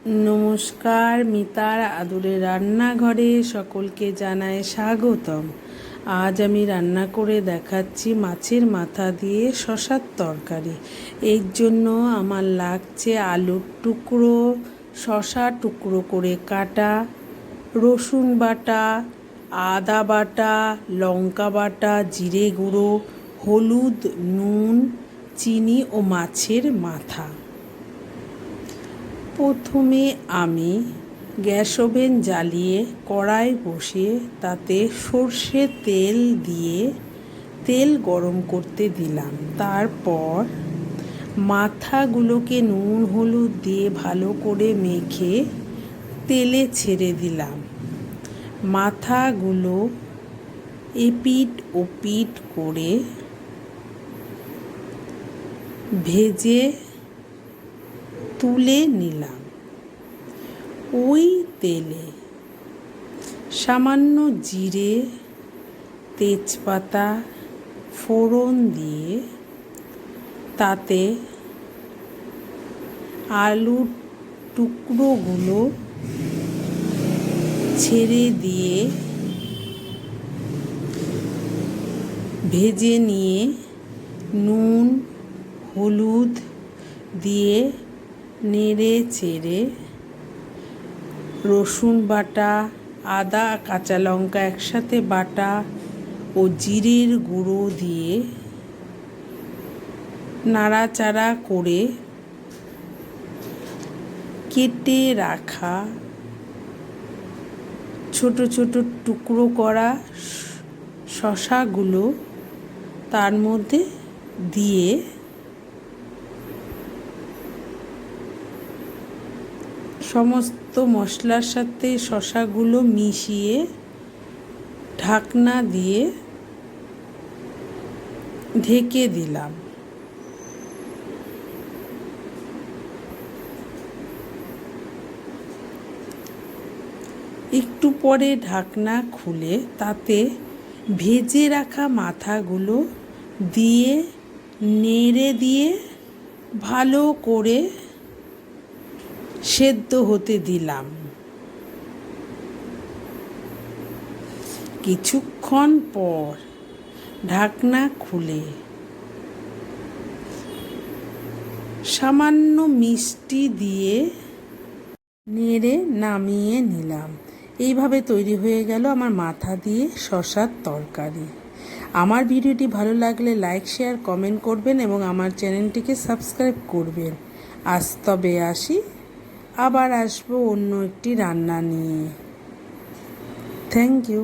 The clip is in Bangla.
নমস্কার, মিতার আদুরে রান্নাঘরে সকলকে জানাই স্বাগতম। আজ আমি রান্না করে দেখাচ্ছি মাছের মাথা দিয়ে শসার তরকারি। এর জন্য আমার লাগছে আলুর টুকরো, শসা টুকরো করে কাটা, রসুন বাটা, আদা বাটা, লঙ্কা বাটা, জিরে গুঁড়ো, হলুদ, নুন, চিনি ও মাছের মাথা। প্রথমে আমি গ্যাস ওভেন জ্বালিয়ে কড়াই বসিয়ে তাতে সর্ষের তেল দিয়ে তেল গরম করতে দিলাম। তারপর মাথাগুলোকে নুন হলুদ দিয়ে ভালো করে মেখে তেলে ছেড়ে দিলাম। মাথাগুলো এপিট ওপিট করে ভেজে তুলে নিলাম। ওই তেলে সামান্য জিরে, তেজপাতা ফোড়ন দিয়ে তাতে আলুর টুকরোগুলো ছেড়ে দিয়ে ভেজে নিয়ে নুন হলুদ দিয়ে নেড়ে চেড়ে রসুন বাটা, আদা কাঁচা লঙ্কা একসাথে বাটা ও জিরের গুঁড়ো দিয়ে নাড়াচাড়া করে কেটে রাখা ছোট ছোট টুকরো করা শসাগুলো তার মধ্যে দিয়ে সমস্ত মশলার সাথে শসাগুলো মিশিয়ে ঢাকনা দিয়ে ঢেকে দিলাম। একটু পরে ঢাকনা খুলে তাতে ভেজে রাখা মাথাগুলো দিয়ে নেড়ে দিয়ে ভালো করে সেদ্ধ হতে দিলাম। কিছুক্ষণ পর ঢাকনা খুলে সামান্য মিষ্টি দিয়ে নেড়ে নামিয়ে নিলাম। এইভাবে তৈরি হয়ে গেল আমার মাথা দিয়ে শসার তরকারি। আমার ভিডিওটি ভালো লাগলে লাইক শেয়ার কমেন্ট করবেন এবং আমার চ্যানেলটিকে সাবস্ক্রাইব করবেন। আজ তবে আসি, আবার আসবো অন্য একটি রান্না নিয়ে। Thank you.